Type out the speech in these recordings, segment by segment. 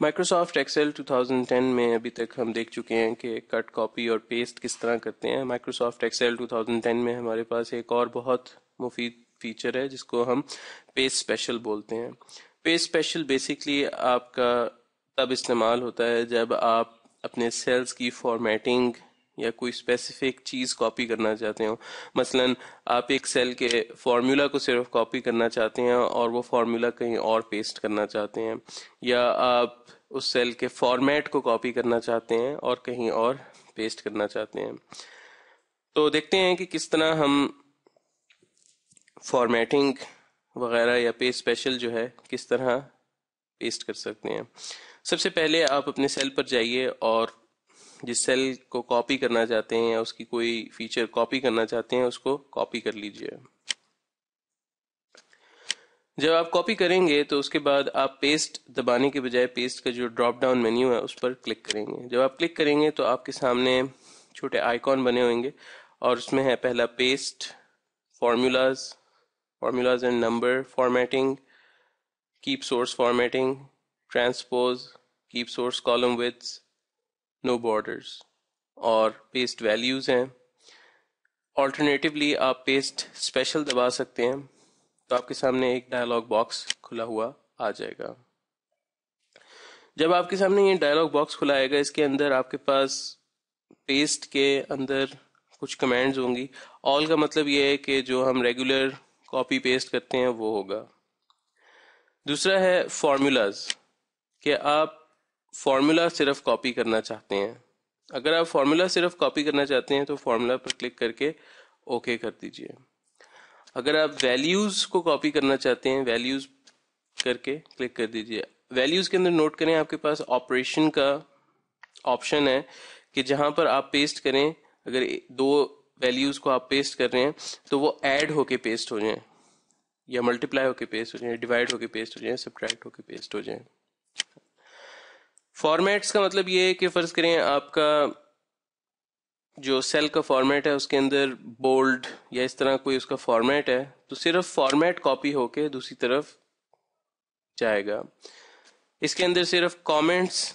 Microsoft Excel 2010 میں ابھی تک ہم دیکھ چکے ہیں کہ کٹ کاپی اور پیسٹ کس طرح کرتے ہیں. مائکروسافٹ ایکسل 2010 میں ہمارے پاس ایک اور بہت مفید فیچر ہے جس کو ہم پیسٹ اسپیشل بولتے ہیں. پیسٹ اسپیشل بیسکلی آپ کا تب استعمال ہوتا ہے جب آپ اپنے سیلز کی فارمیٹنگ یا کوئی اسپیسیفک چیز کاپی کرنا چاہتے ہوں. مثلا آپ ایک سیل کے فارمولا کو صرف کاپی کرنا چاہتے ہیں اور وہ فارمولا کہیں اور پیسٹ کرنا چاہتے ہیں, یا آپ اس سیل کے فارمیٹ کو کاپی کرنا چاہتے ہیں اور کہیں اور پیسٹ کرنا چاہتے ہیں. تو دیکھتے ہیں کہ کس طرح ہم فارمیٹنگ وغیرہ یا پیسٹ اسپیشل جو ہے کس طرح پیسٹ کر سکتے ہیں. سب سے پہلے آپ اپنے سیل پر جائیے اور جس سیل کو کاپی کرنا چاہتے ہیں یا اس کی کوئی فیچر کاپی کرنا چاہتے ہیں اس کو کاپی کر لیجئے. جب آپ کاپی کریں گے تو اس کے بعد آپ پیسٹ دبانے کے بجائے پیسٹ کا جو ڈراپ ڈاؤن مینیو ہے اس پر کلک کریں گے. جب آپ کلک کریں گے تو آپ کے سامنے چھوٹے آئیکن بنے ہوئیں گے اور اس میں ہے پہلا paste, formulas and number formatting, keep source formatting, transpose, keep source column width, no borders, اور پیسٹ ویلیوز ہیں. آلٹرنیٹیولی آپ پیسٹ اسپیشل دبا سکتے ہیں تو آپ کے سامنے ایک ڈائلاگ باکس کھلا ہوا آ جائے گا. جب آپ کے سامنے یہ ڈائلاگ باکس کھلا آئے گا اس کے اندر آپ کے پاس پیسٹ کے اندر کچھ کمانڈز ہوں گی. آل کا مطلب یہ ہے کہ جو ہم ریگولر کاپی پیسٹ کرتے ہیں وہ ہوگا. دوسرا ہے فارمولاز, کہ آپ فارمولا صرف کاپی کرنا چاہتے ہیں. اگر آپ فارمولا صرف کاپی کرنا چاہتے ہیں تو فارمولا پر کلک کر کے اوکے کر دیجئے. اگر آپ ویلیوز کو کاپی کرنا چاہتے ہیں ویلیوز کر کے کلک کر دیجئے. ویلیوز کے اندر نوٹ کریں آپ کے پاس آپریشن کا آپشن ہے کہ جہاں پر آپ پیسٹ کریں, اگر دو ویلیوز کو آپ پیسٹ کر رہے ہیں تو وہ ایڈ ہو کے پیسٹ ہو جائیں, یا ملٹیپلائی ہو کے پیسٹ ہو جائیں, ڈیوائڈ ہو کے پیسٹ ہو جائیں, سبٹریکٹ ہو کے پیسٹ ہو جائیں. فارمیٹس کا مطلب یہ ہے کہ فرض کریں آپ کا جو سیل کا فارمیٹ ہے اس کے اندر بولڈ یا اس طرح کوئی اس کا فارمیٹ ہے تو صرف فارمیٹ کاپی ہو کے دوسری طرف جائے گا. اس کے اندر صرف کامنٹس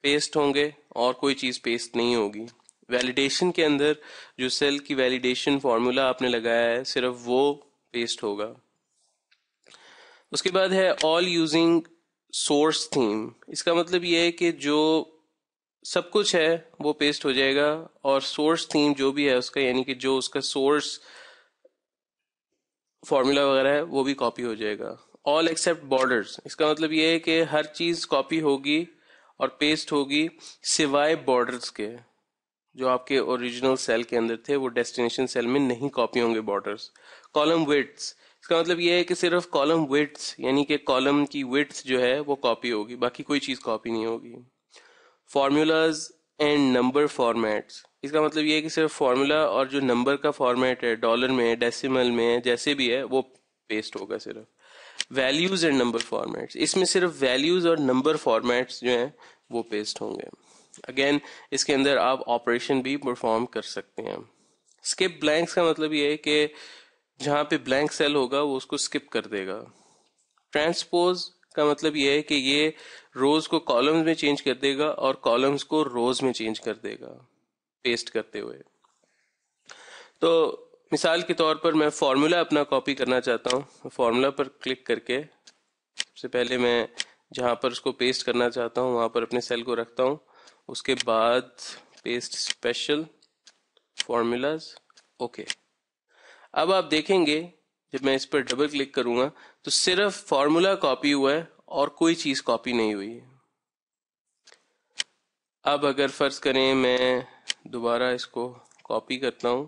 پیسٹ ہوں گے اور کوئی چیز پیسٹ نہیں ہوگی. ویلیڈیشن کے اندر جو سیل کی ویلیڈیشن فارمولا آپ نے لگایا ہے صرف وہ پیسٹ ہوگا. اس کے بعد ہے آل یوزنگ سورس تھیم. اس کا مطلب یہ ہے کہ جو سب کچھ ہے وہ پیسٹ ہو جائے گا اور سورس تھیم جو بھی ہے اس کا, یعنی کہ جو اس کا سورس فارمولا وغیرہ ہے وہ بھی کاپی ہو جائے گا. آل ایکسیپٹ بارڈرز, اس کا مطلب یہ ہے کہ ہر چیز کاپی ہوگی اور پیسٹ ہوگی سوائے بارڈرز کے. جو آپ کے اوریجنل سیل کے اندر تھے وہ ڈیسٹینیشن سیل میں نہیں کاپی ہوں گے بارڈرز. کالم وڈث, اس کا مطلب یہ ہے کہ صرف کالم وڈث یعنی کہ کالم کی وڈث جو ہے وہ کاپی ہوگی, باقی کوئی چیز کاپی نہیں ہوگی. فارمولاز اینڈ نمبر فارمیٹس, اس کا مطلب یہ ہے کہ صرف فارمولا اور جو نمبر کا فارمیٹ ہے ڈالر میں, ڈیسیمل میں, جیسے بھی ہے وہ پیسٹ ہوگا صرف. ویلیوز اینڈ نمبر فارمیٹس, اس میں صرف ویلیوز اور نمبر فارمیٹس جو ہیں وہ پیسٹ ہوں گے. اگین اس کے اندر آپ آپریشن بھی پرفارم کر سکتے ہیں. اسکپ بلینکس کا مطلب یہ ہے کہ جہاں پہ بلینک سیل ہوگا وہ اس کو اسکپ کر دے گا. ٹرانسپوز کا مطلب یہ ہے کہ یہ روز کو کالمز میں چینج کر دے گا اور کالمز کو روز میں چینج کر دے گا پیسٹ کرتے ہوئے. تو مثال کے طور پر میں فارمولا اپنا کاپی کرنا چاہتا ہوں. فارمولا پر کلک کر کے سب سے پہلے میں جہاں پر اس کو پیسٹ کرنا چاہتا ہوں وہاں پر اپنے سیل کو رکھتا ہوں. اس کے بعد پیسٹ اسپیشل فارمولاز, اوکے. اب آپ دیکھیں گے جب میں اس پر ڈبل کلک کروں گا تو صرف فارمولا کاپی ہوا ہے اور کوئی چیز کاپی نہیں ہوئی. اب اگر فرض کریں میں دوبارہ اس کو کاپی کرتا ہوں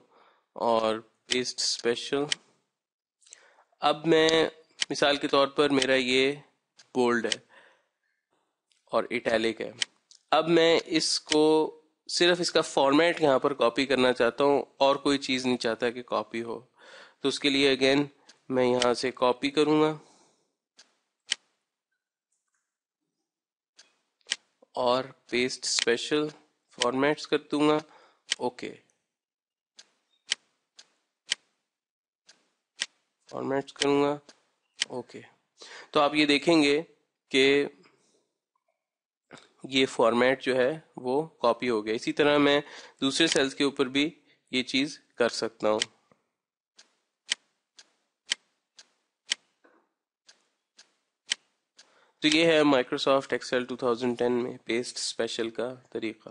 اور پیسٹ اسپیشل, اب میں مثال کے طور پر میرا یہ بولڈ ہے اور اٹیلک ہے. اب میں اس کو صرف اس کا فارمیٹ یہاں پر کاپی کرنا چاہتا ہوں اور کوئی چیز نہیں چاہتا کہ کاپی ہو. تو اس کے لیے اگین میں یہاں سے کاپی کروں گا اور پیسٹ اسپیشل فارمیٹس کر دوں گا, اوکے. فارمیٹس کروں گا, اوکے. تو آپ یہ دیکھیں گے کہ یہ فارمیٹ جو ہے وہ کاپی ہو گیا. اسی طرح میں دوسرے سیلز کے اوپر بھی یہ چیز کر سکتا ہوں. تو یہ ہے مائکروسافٹ ایکسل 2010 میں پیسٹ اسپیشل کا طریقہ.